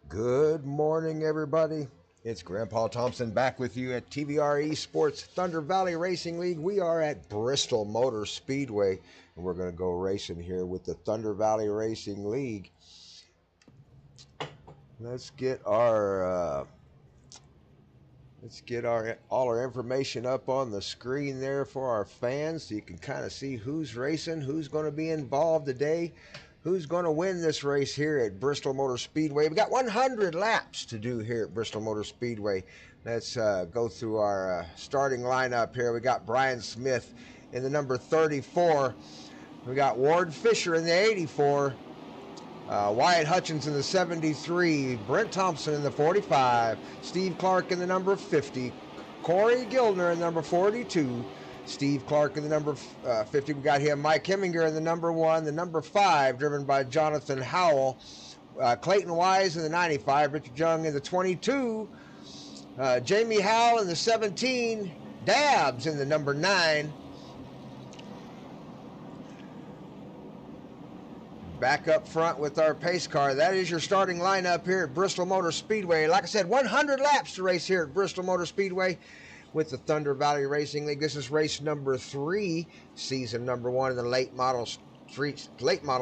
Good morning, everybody. It's Grandpa Thompson back with you at TVR-Esports Thunder Valley Racing League. We are at Bristol Motor Speedway, and we're going to go racing here with the Thunder Valley Racing League. Let's get all our information up on the screen there for our fans, so you can kind of see who's racing, who's going to be involved today, who's going to win this race here at Bristol Motor Speedway. We got 100 laps to do here at Bristol Motor Speedway. Let's go through our starting lineup here. We got Brian Smith in the number 34. We got Ward Fisher in the 84. Wyatt Hutchins in the 73. Brent Thompson in the 45. Steve Clark in the number 50. Corey Gildner in the number 42. Steve Clark in the number 50. We got him. Mike Heminger in the number 1. The number 5, driven by Jonathan Howell. Clayton Wise in the 95. Richard Young in the 22. Jamie Howell in the 17. Dabbs in the number 9. Back up front with our pace car. That is your starting lineup here at Bristol Motor Speedway. Like I said, 100 laps to race here at Bristol Motor Speedway with the Thunder Valley Racing League. This is race number 3, season number 1 in the late model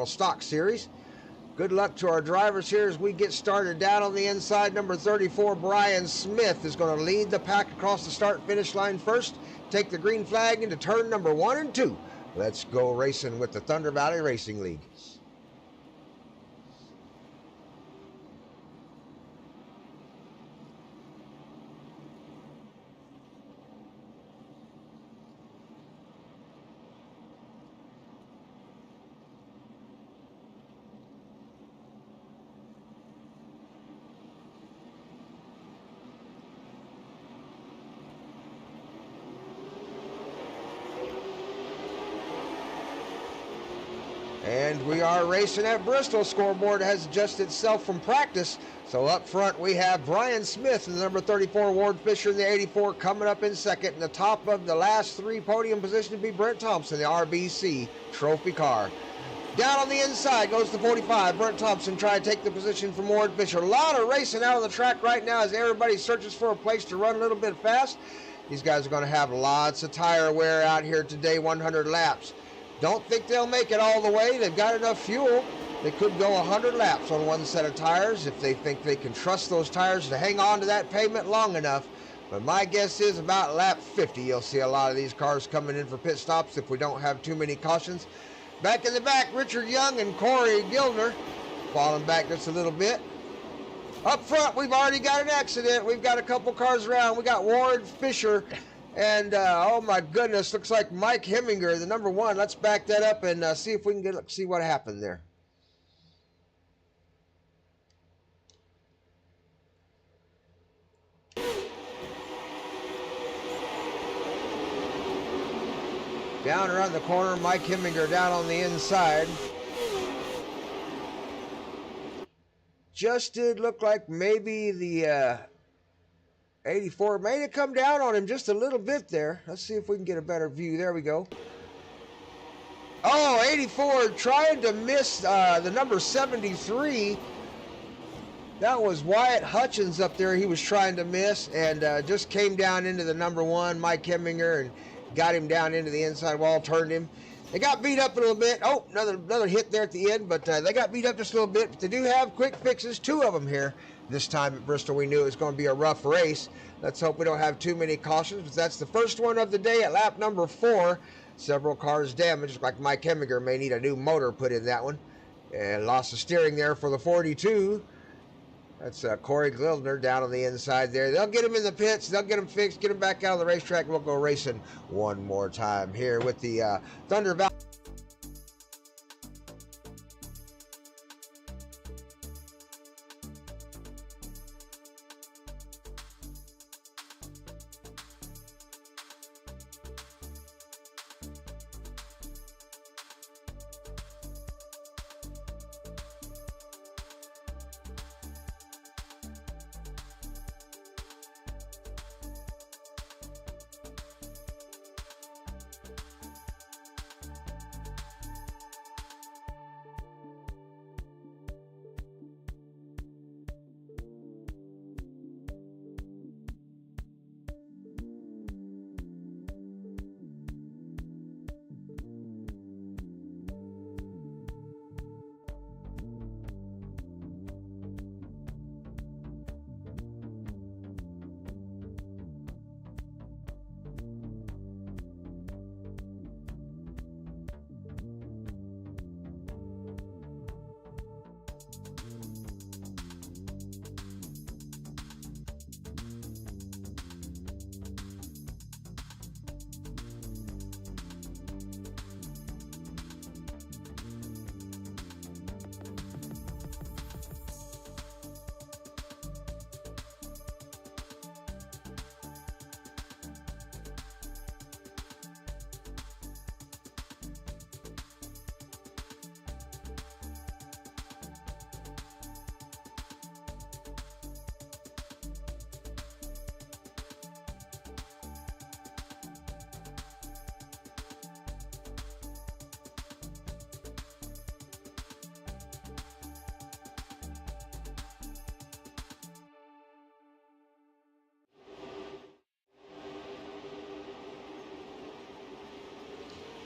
stock series. Good luck to our drivers here as we get started. Down on the inside, number 34, Brian Smith is going to lead the pack across the start-finish line first. Take the green flag into turn number 1 and 2. Let's go racing with the Thunder Valley Racing League. And we are racing at Bristol. Scoreboard has adjusted itself from practice. So up front we have Brian Smith in the number 34, Ward Fisher in the 84 coming up in second. And the top of the last 3 podium position to be Brent Thompson, the RBC trophy car. Down on the inside goes the 45. Brent Thompson trying to take the position from Ward Fisher. A lot of racing out on the track right now as everybody searches for a place to run a little bit fast. These guys are going to have lots of tire wear out here today, 100 laps. Don't think they'll make it all the way. They've got enough fuel. They could go 100 laps on one set of tires if they think they can trust those tires to hang on to that pavement long enough. But my guess is about lap 50, you'll see a lot of these cars coming in for pit stops if we don't have too many cautions. Back in the back, Richard Young and Corey Gildner falling back just a little bit. Up front, we've already got an accident. We've got a couple cars around. We got Ward Fisher and, oh my goodness, looks like Mike Heminger, the number 1. Let's back that up and see if we can see what happened there. Down around the corner, Mike Heminger down on the inside. Just did look like maybe the 84 may have come down on him just a little bit there. Let's see if we can get a better view. There we go. Oh, 84 trying to miss the number 73. That was Wyatt Hutchins up there he was trying to miss, and just came down into the number 1, Mike Heminger, and got him down into the inside wall, turned him. They got beat up a little bit. Oh, another hit there at the end, but they got beat up just a little bit. But they do have quick fixes, 2 of them here. This time at Bristol, we knew it was going to be a rough race. Let's hope we don't have too many cautions, but that's the first one of the day at lap number 4. Several cars damaged, like Mike Heminger may need a new motor put in that one. And lost the steering there for the 42. That's Corey Gildner down on the inside there. They'll get him in the pits. They'll get him fixed, get him back out of the racetrack. We'll go racing one more time here with the Thunder Valley.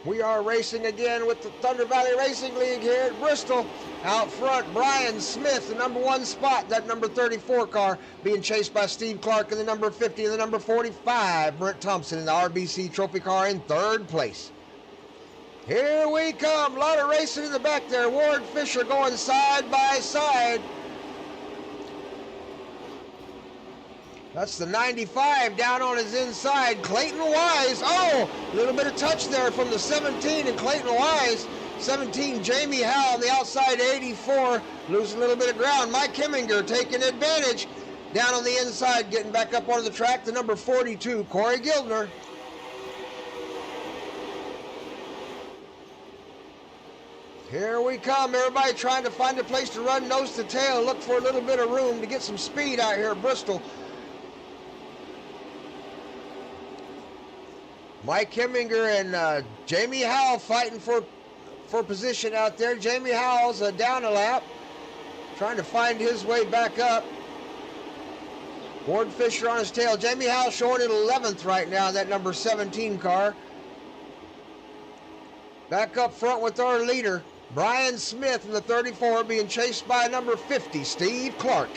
We are racing again with the Thunder Valley Racing League here at Bristol. Out front, Brian Smith, the number 1 spot, that number 34 car, being chased by Steve Clark in the number 50 and the number 45. Brent Thompson in the RBC Trophy car in 3rd place. Here we come. A lot of racing in the back there. Ward Fisher going side by side. That's the 95 down on his inside. Clayton Wise. Oh, a little bit of touch there from the 17 and Clayton Wise. 17, Jamie Howell on the outside, 84. Losing a little bit of ground. Mike Heminger taking advantage. Down on the inside, getting back up onto the track, the number 42, Corey Gildner. Here we come. Everybody trying to find a place to run nose to tail. Look for a little bit of room to get some speed out here at Bristol. Mike Heminger and Jamie Howell fighting for for position out there. Jamie Howell's down a lap, trying to find his way back up. Ward Fisher on his tail. Jamie Howell showing in 11th right now, that number 17 car. Back up front with our leader, Brian Smith in the 34, being chased by number 50, Steve Clark.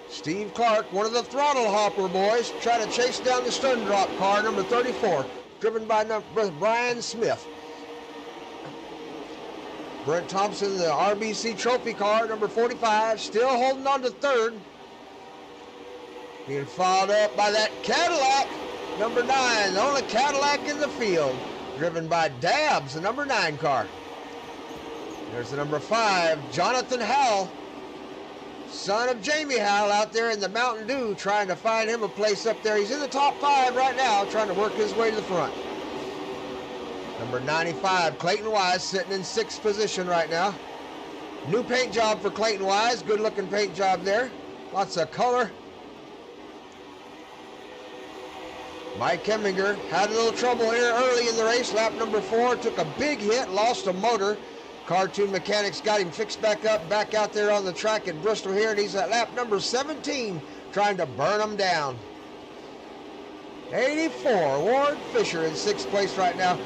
Steve Clark, one of the throttle hopper boys, trying to chase down the stun drop car, number 34, driven by Brian Smith. Brent Thompson, the RBC trophy car, number 45, still holding on to third. Being followed up by that Cadillac, number 9, the only Cadillac in the field, driven by Dabbs, the number 9 car. There's the number 5, Jonathan Howell, son of Jamie Howell, out there in the Mountain Dew, trying to find him a place up there. He's in the top 5 right now, trying to work his way to the front. Number 95, Clayton Wise, sitting in 6th position right now. New paint job for Clayton Wise. Good looking paint job there. Lots of color. Mike Heminger had a little trouble here early in the race. Lap number 4, took a big hit, lost a motor. Cartoon Mechanics got him fixed back up, back out there on the track at Bristol here, and he's at lap number 17, trying to burn him down. 84, Ward Fisher in 6th place right now.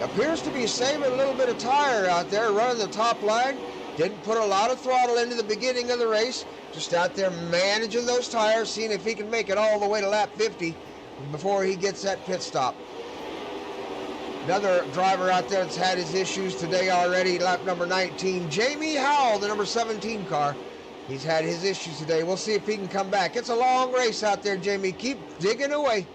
Appears to be saving a little bit of tire out there, running the top line. Didn't put a lot of throttle into the beginning of the race. Just out there managing those tires, seeing if he can make it all the way to lap 50 before he gets that pit stop. Another driver out there that's had his issues today already, lap number 19, Jamie Howell, the number 17 car. He's had his issues today. We'll see if he can come back. It's a long race out there, Jamie. Keep digging away.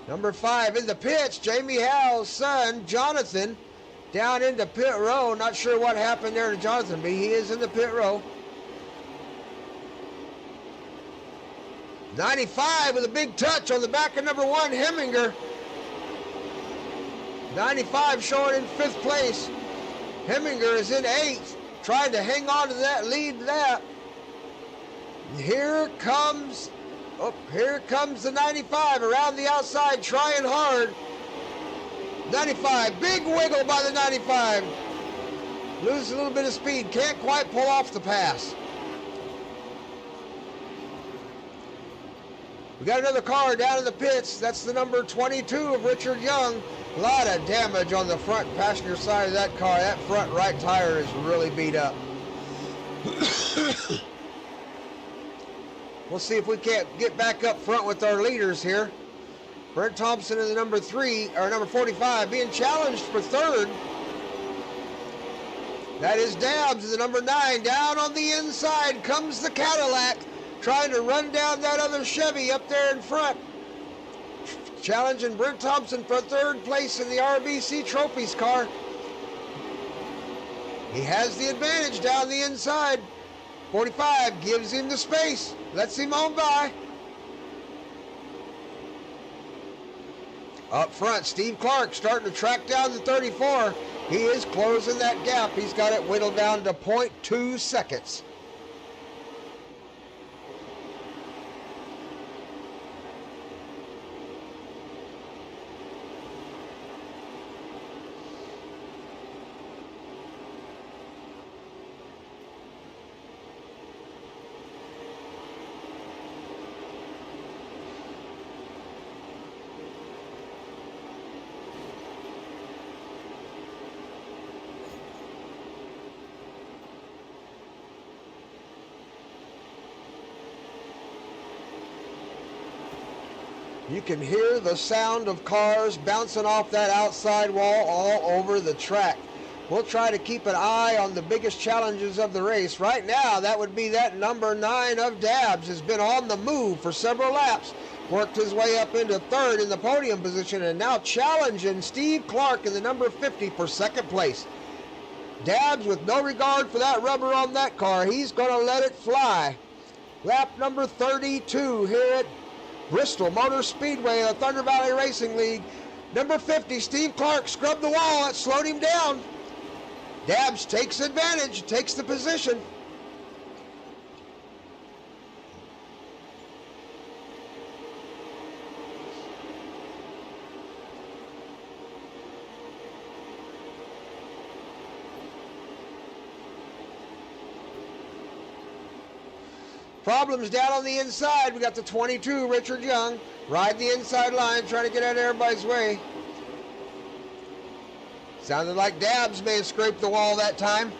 Number 5 in the pits, Jamie Howell's son, Jonathan, down into pit row. Not sure what happened there to Jonathan, but he is in the pit row. 95 with a big touch on the back of number 1, Heminger. 95 showing in 5th place. Heminger is in 8th, trying to hang on to that lead lap. Here comes the 95 around the outside, trying hard. 95, big wiggle by the 95. Loses a little bit of speed, can't quite pull off the pass. We got another car down in the pits. That's the number 22 of Richard Young. A lot of damage on the front passenger side of that car. That front right tire is really beat up. We'll see if we can't get back up front with our leaders here. Brent Thompson in the number 45, being challenged for 3rd. That is Dabbs in the number 9. Down on the inside comes the Cadillac, trying to run down that other Chevy up there in front. Challenging Brent Thompson for 3rd place in the RBC Trophies car. He has the advantage down the inside. 45 gives him the space, lets him on by. Up front, Steve Clark starting to track down the 34. He is closing that gap. He's got it whittled down to 0.2 seconds. You can hear the sound of cars bouncing off that outside wall all over the track. We'll try to keep an eye on the biggest challenges of the race. Right now, that would be that number 9 of Dabbs. Has been on the move for several laps. Worked his way up into 3rd in the podium position, and now challenging Steve Clark in the number 50 for 2nd place. Dabbs, with no regard for that rubber on that car, he's going to let it fly. Lap number 32 here at Bristol Motor Speedway, the Thunder Valley Racing League. Number 50, Steve Clark, scrubbed the wall. It slowed him down. Dabbs takes advantage, takes the position. Problems down on the inside. We got the 22, Richard Young, riding the inside line, trying to get out of everybody's way. Sounded like Dabbs may have scraped the wall that time.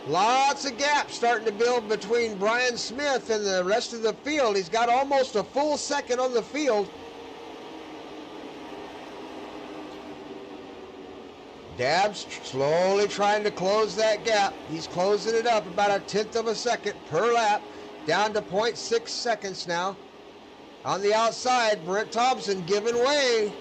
Lots of gaps starting to build between Brian Smith and the rest of the field. He's got almost a full second on the field. Dabbs slowly trying to close that gap. He's closing it up about 1/10 of a second per lap, down to 0.6 seconds now. On the outside, Brent Thompson giving way.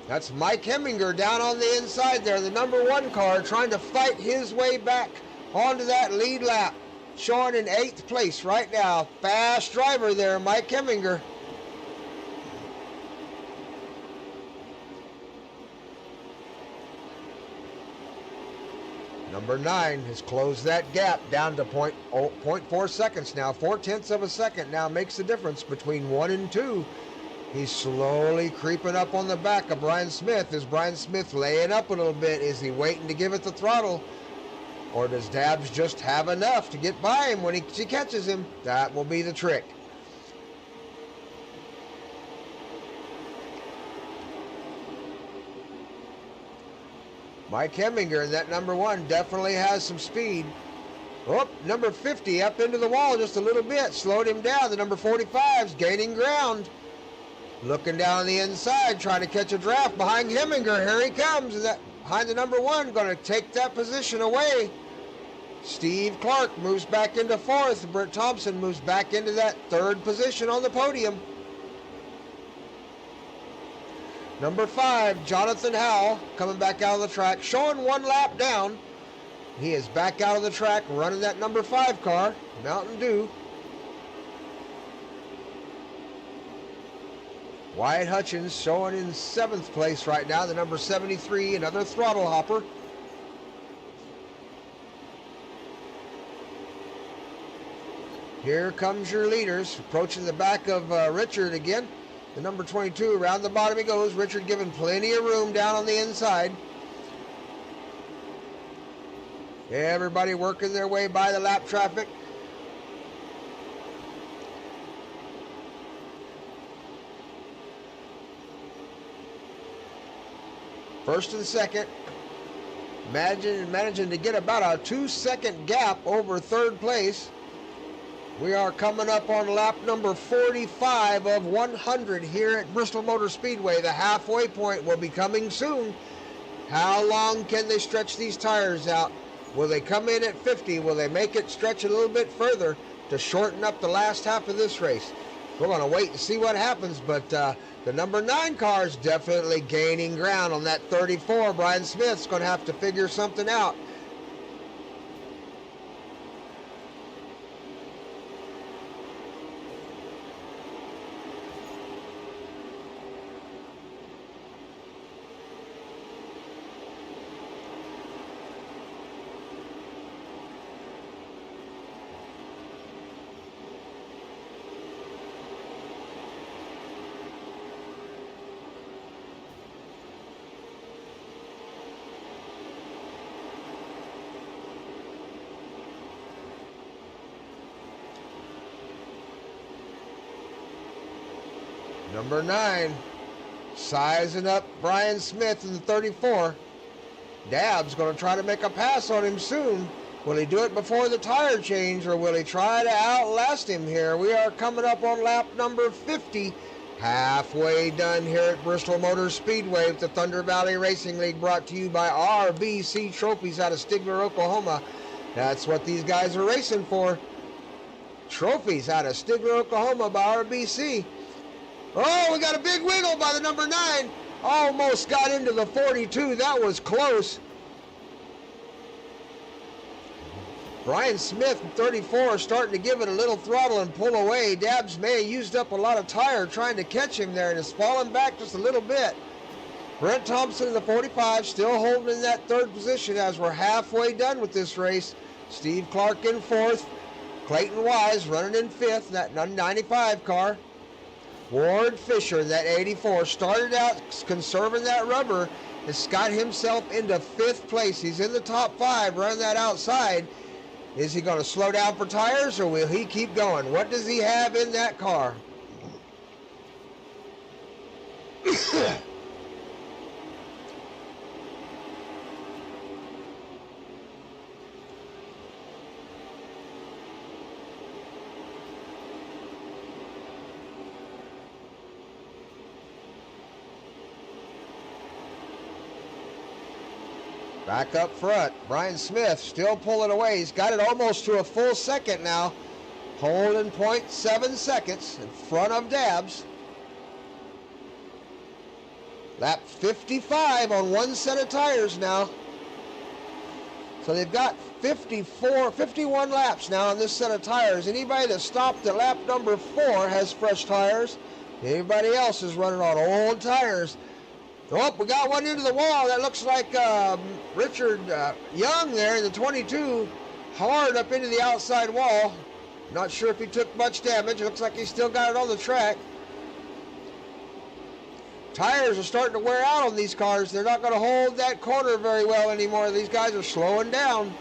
That's Mike Heminger down on the inside there, the number 1 car, trying to fight his way back onto that lead lap. Showing in 8th place right now. Fast driver there, Mike Heminger. Number 9 has closed that gap down to 0.4 seconds now. 0.4 of a second now makes the difference between 1 and 2. He's slowly creeping up on the back of Brian Smith. Is Brian Smith laying up a little bit? Is he waiting to give it the throttle? Or does Dabbs just have enough to get by him when she catches him? That will be the trick. Mike Heminger in that number 1 definitely has some speed. Oh, number 50 up into the wall just a little bit. Slowed him down. The number 45's gaining ground. Looking down on the inside, trying to catch a draft behind Heminger. Here he comes. And that behind the number 1, going to take that position away. Steve Clark moves back into 4th. Brent Thompson moves back into that 3rd position on the podium. Number 5, Jonathan Howell, coming back out of the track, showing 1 lap down. He is back out of the track, running that number 5 car, Mountain Dew. Wyatt Hutchins showing in 7th place right now, the number 73, another throttle hopper. Here comes your leaders, approaching the back of Richard again. The number 22, around the bottom he goes. Richard giving plenty of room down on the inside. Everybody working their way by the lap traffic. First and second. Managing to get about a 2-second gap over 3rd place. We are coming up on lap number 45 of 100 here at Bristol Motor Speedway. The halfway point will be coming soon. How long can they stretch these tires out? Will they come in at 50? Will they make it stretch a little bit further to shorten up the last half of this race? We're going to wait and see what happens, but the number 9 car is definitely gaining ground on that 34. Brian Smith's going to have to figure something out. Number 9, sizing up Brian Smith in the 34. Dabbs going to try to make a pass on him soon. Will he do it before the tire change, or will he try to outlast him here? We are coming up on lap number 50. Halfway done here at Bristol Motor Speedway with the Thunder Valley Racing League, brought to you by RBC Trophies out of Stigler, Oklahoma. That's what these guys are racing for. Trophies out of Stigler, Oklahoma by RBC. Oh, we got a big wiggle by the number 9. Almost got into the 42. That was close. Brian Smith, 34, starting to give it a little throttle and pull away. Dabbs may have used up a lot of tire trying to catch him there and is falling back just a little bit. Brent Thompson in the 45, still holding in that 3rd position as we're halfway done with this race. Steve Clark in 4th. Clayton Wise running in 5th, that 95 car. Ward Fisher, that 84, started out conserving that rubber. has got himself into 5th place. He's in the top 5, running that outside. Is he going to slow down for tires, or will he keep going? What does he have in that car? Back up front, Brian Smith still pulling away. He's got it almost to a full second now. Holding 0.7 seconds in front of Dabbs. Lap 55 on one set of tires now. So they've got 51 laps now on this set of tires. Anybody that stopped at lap number 4 has fresh tires. Anybody else is running on old tires. Oh, we got one into the wall. That looks like Richard Young there in the 22. Hard up into the outside wall. Not sure if he took much damage. It looks like he still got it on the track. Tires are starting to wear out on these cars. They're not going to hold that corner very well anymore. These guys are slowing down.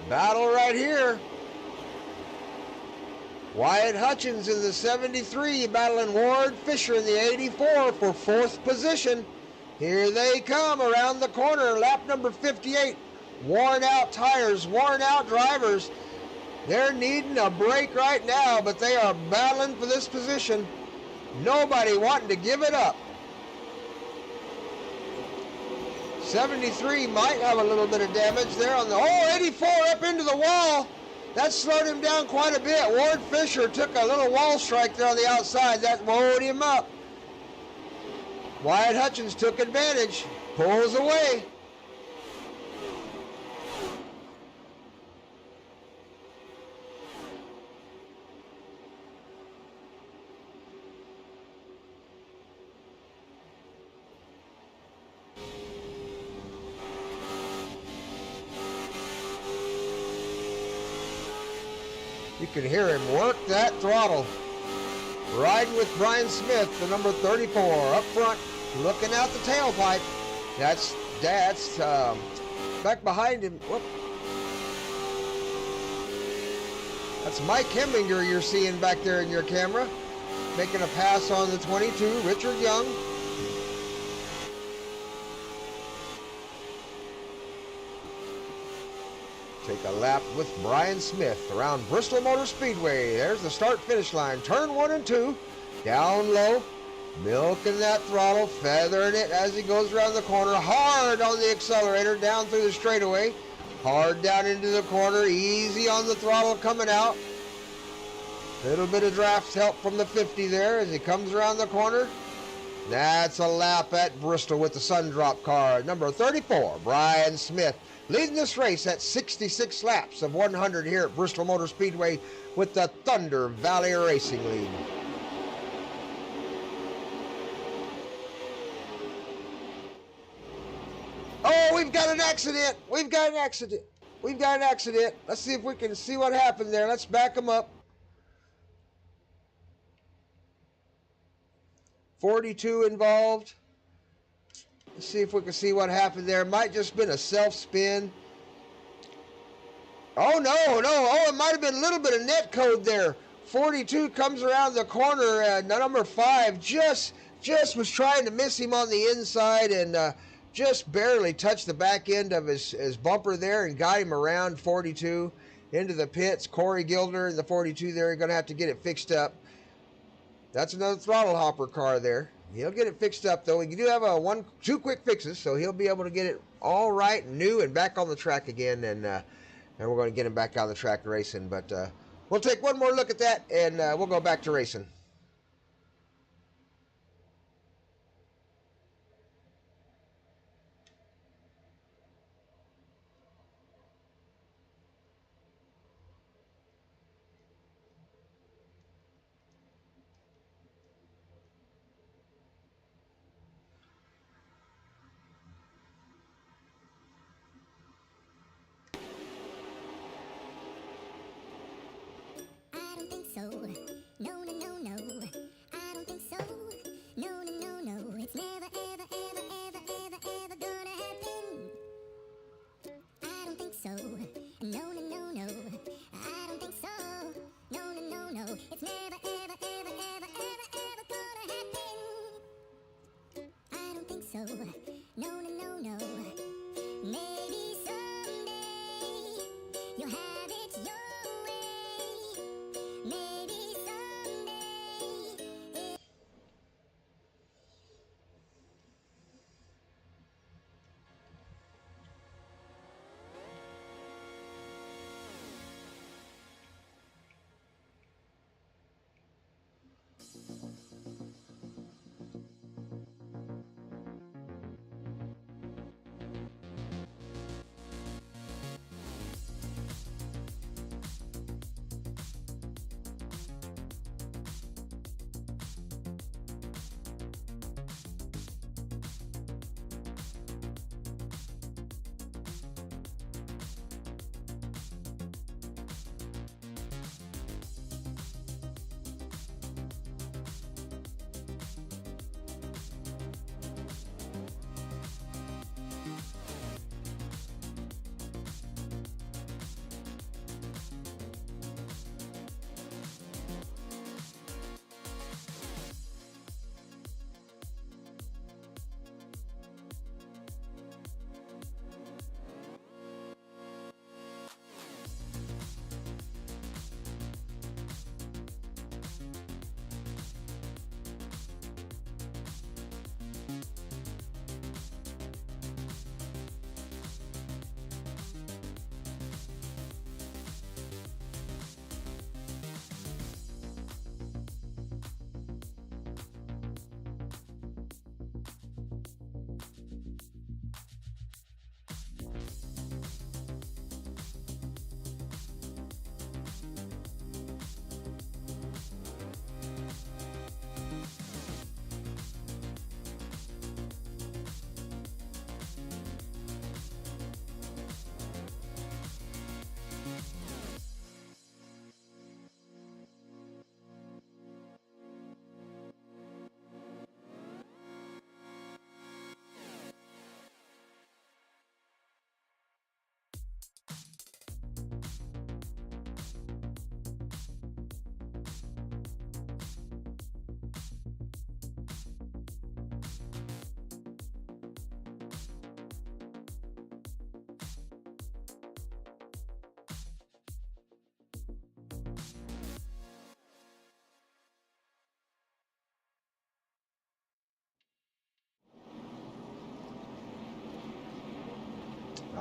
Battle right here. Wyatt Hutchins in the 73 battling Ward Fisher in the 84 for 4th position. Here they come around the corner, lap number 58. Worn out tires, worn out drivers. They're needing a break right now, but they are battling for this position. Nobody wanting to give it up. 73 might have a little bit of damage there on the, 84 up into the wall. That slowed him down quite a bit. Ward Fisher took a little wall strike there on the outside. That rolled him up. Wyatt Hutchins took advantage, pulls away. You can hear him work that throttle. Riding with Brian Smith, the number 34, up front, looking out the tailpipe. That's back behind him. Whoop. That's Mike Hemminger you're seeing back there in your camera, making a pass on the 22, Richard Young. Take a lap with Brian Smith around Bristol Motor Speedway. There's the start-finish line. Turn 1 and 2. Down low. Milking that throttle. Feathering it as he goes around the corner. Hard on the accelerator. Down through the straightaway. Hard down into the corner. Easy on the throttle coming out. Little bit of draft help from the 50 there as he comes around the corner. That's a lap at Bristol with the Sundrop car. Number 34, Brian Smith. Leading this race at 66 laps of 100 here at Bristol Motor Speedway with the Thunder Valley Racing lead. Oh, we've got an accident. We've got an accident. We've got an accident. Let's see if we can see what happened there. Let's back them up. 42 involved. Let's see if we can see what happened there. Might just been a self-spin. Oh, no. Oh, it might have been a little bit of net code there. 42 comes around the corner. Number 5 just was trying to miss him on the inside and just barely touched the back end of his bumper there and got him around 42 into the pits. Corey Gildner in the 42 there. Going to have to get it fixed up. That's another throttle hopper car there. He'll get it fixed up, though. You do have two quick fixes, so he'll be able to get it all right, new, and back on the track again. And we're going to get him back on the track racing. But we'll take one more look at that, and we'll go back to racing.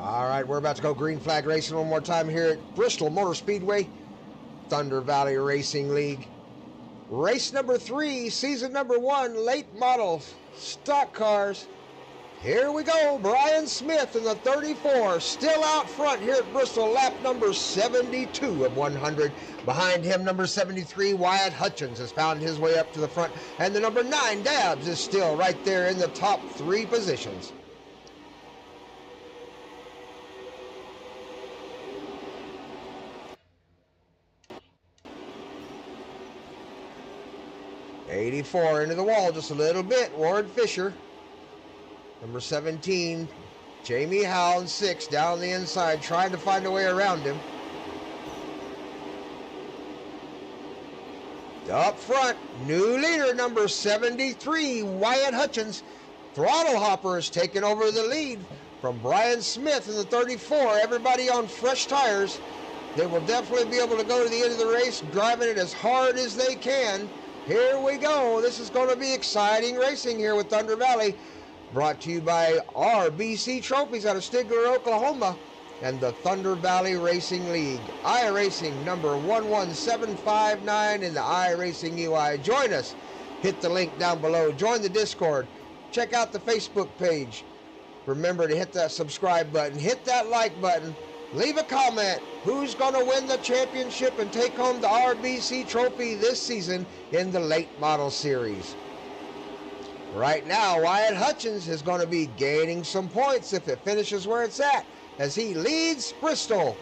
All right, we're about to go green flag racing one more time here at Bristol Motor Speedway, Thunder Valley Racing League. Race number 3, season number 1, late model stock cars. Here we go. Brian Smith in the 34, still out front here at Bristol, lap number 72 of 100. Behind him, number 73, Wyatt Hutchins has found his way up to the front. And the number 9, Dabbs, is still right there in the top 3 positions. '84 into the wall just a little bit. Ward Fisher. Number 17, Jamie Howell, 6 down the inside, trying to find a way around him. Up front, new leader, number 73, Wyatt Hutchins. Throttle Hopper has taken over the lead from Brian Smith in the 34. Everybody on fresh tires. They will definitely be able to go to the end of the race, driving it as hard as they can. Here we go. This is going to be exciting racing here with Thunder Valley. Brought to you by RBC Trophies out of Stigler, Oklahoma, and the Thunder Valley Racing League. iRacing number 11759 in the iRacing UI. Join us. Hit the link down below. Join the Discord. Check out the Facebook page. Remember to hit that subscribe button. Hit that like button. Leave a comment. Who's going to win the championship and take home the RBC Trophy this season in the late model series? Right now, Wyatt Hutchins is going to be gaining some points if it finishes where it's at, as he leads Bristol.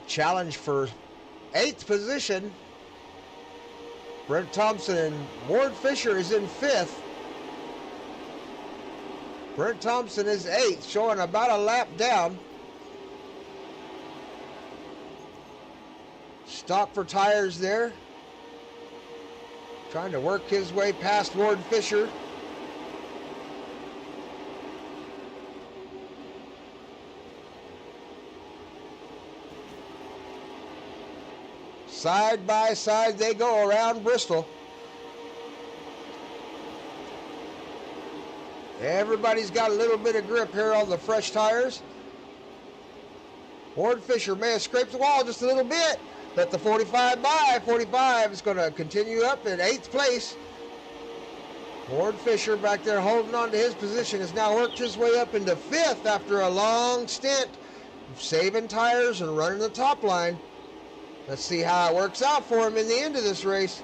Challenge for 8th position. Brent Thompson and Ward Fisher is in 5th. Brent Thompson is 8th, showing about a lap down. Stop for tires there. Trying to work his way past Ward Fisher. Side by side they go around Bristol. Everybody's got a little bit of grip here on the fresh tires. Ward Fisher may have scraped the wall just a little bit, but the 45 by 45 is going to continue up in 8th place. Ward Fisher back there holding on to his position has now worked his way up into 5th after a long stint of saving tires and running the top line. Let's see how it works out for him in the end of this race.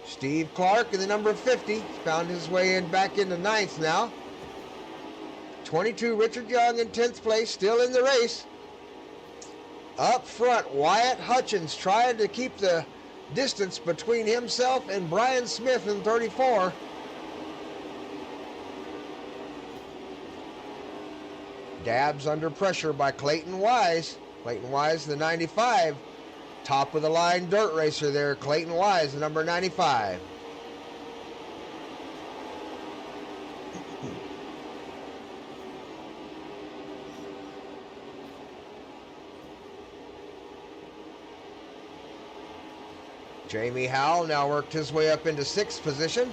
Steve Clark in the number 50 found his way in back into 9th now. 22, Richard Young in 10th place, still in the race. Up front, Wyatt Hutchins trying to keep the distance between himself and Brian Smith in 34. Dabbs under pressure by Clayton Wise. Clayton Wise, the 95. Top of the line dirt racer there. Clayton Wise, the number 95. Jamie Howell now worked his way up into 6th position,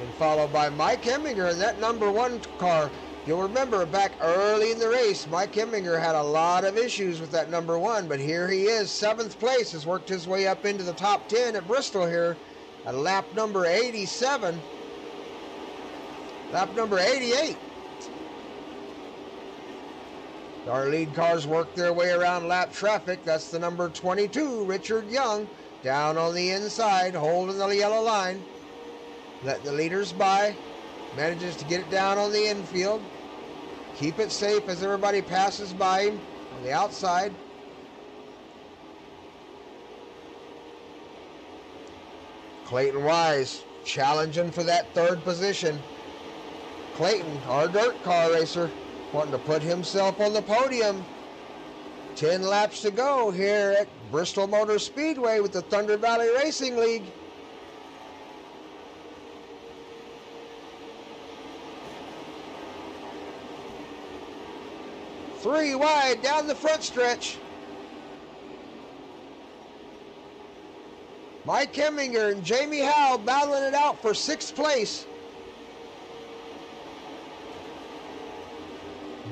and followed by Mike Hemminger in that number 1 car. You'll remember back early in the race, Mike Hemminger had a lot of issues with that number 1, but here he is, 7th place, has worked his way up into the top 10 at Bristol here at lap number 87. Lap number 88. Our lead cars work their way around lap traffic. That's the number 22, Richard Young, down on the inside, holding the yellow line. Let the leaders by. Manages to get it down on the infield. Keep it safe as everybody passes by him on the outside. Clayton Wise challenging for that 3rd position. Clayton, our dirt car racer, wanting to put himself on the podium. 10 laps to go here at Bristol Motor Speedway with the Thunder Valley Racing League. Three wide down the front stretch. Mike Heminger and Jamie Howe battling it out for 6th place.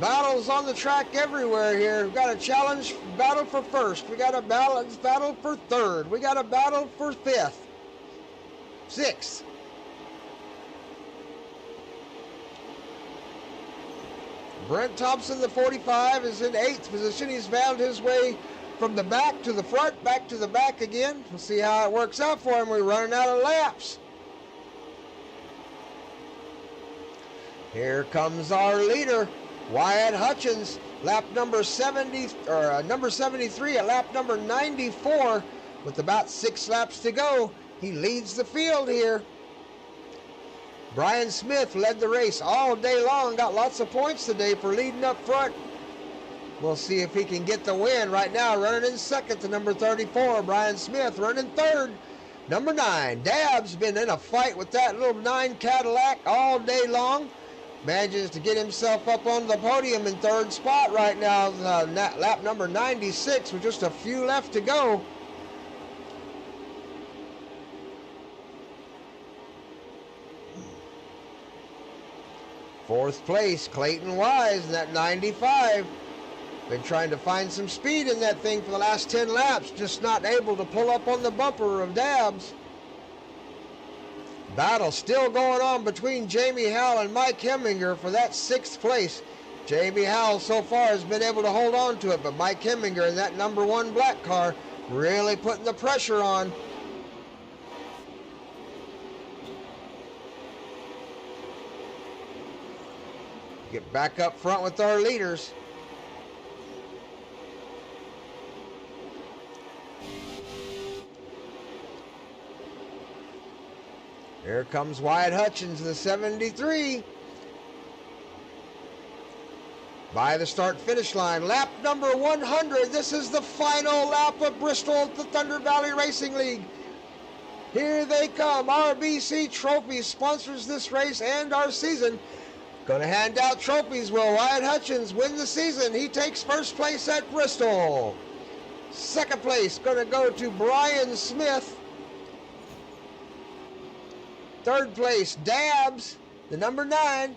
Battles on the track everywhere here. We've got a challenge battle for 1st. We got a battle for 3rd. We got a battle for 5th. 6th. Brent Thompson, the 45, is in 8th position. He's found his way from the back to the front, back to the back again. We'll see how it works out for him. We're running out of laps. Here comes our leader, Wyatt Hutchins, lap number 73 at lap number 94 with about 6 laps to go. He leads the field here. Brian Smith led the race all day long, got lots of points today for leading up front. We'll see if he can get the win. Right now running in 2nd to number 34, Brian Smith. Running 3rd, number 9, Dabbs, been in a fight with that little 9 Cadillac all day long. Manages to get himself up on the podium in 3rd spot right now. Lap number 96 with just a few left to go. Fourth place, Clayton Wise in that 95. Been trying to find some speed in that thing for the last 10 laps, just not able to pull up on the bumper of Dabbs. Battle still going on between Jamie Howell and Mike Heminger for that 6th place. Jamie Howell so far has been able to hold on to it, but Mike Heminger in that number 1 black car really putting the pressure on. Get back up front with our leaders. Here comes Wyatt Hutchins, the 73. By the start-finish line, lap number 100. This is the final lap of Bristol at the Thunder Valley Racing League. Here they come. RBC Trophies sponsors this race and our season. Going to hand out trophies. Will Wyatt Hutchins win the season? He takes 1st place at Bristol. 2nd place going to go to Brian Smith. 3rd place, Dabbs, the number 9.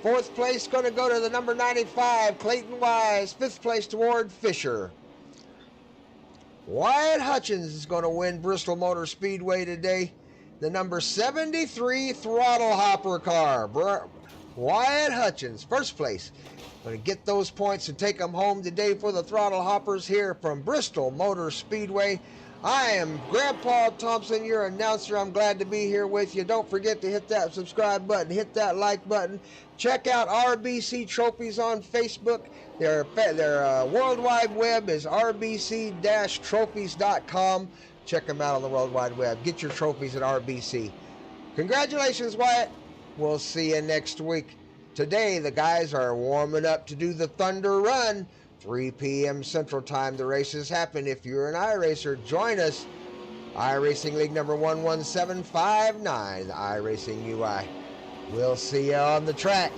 4th place going to go to the number 95, Clayton Wise. 5th place to Ward Fisher. Wyatt Hutchins is going to win Bristol Motor Speedway today. The number 73 throttle hopper car. Wyatt Hutchins, 1st place. Going to get those points and take them home today for the throttle hoppers here from Bristol Motor Speedway. I am Grandpa Thompson, your announcer. I'm glad to be here with you. Don't forget to hit that subscribe button, hit that like button. Check out RBC Trophies on Facebook. Their World Wide Web is rbc-trophies.com. Check them out on the World Wide Web. Get your trophies at RBC. Congratulations, Wyatt. We'll see you next week. Today, the guys are warming up to do the Thunder Run. 3 p.m. Central Time, the races happen. If you're an iRacer, join us. iRacing League number 11759, the iRacing UI. We'll see you on the track.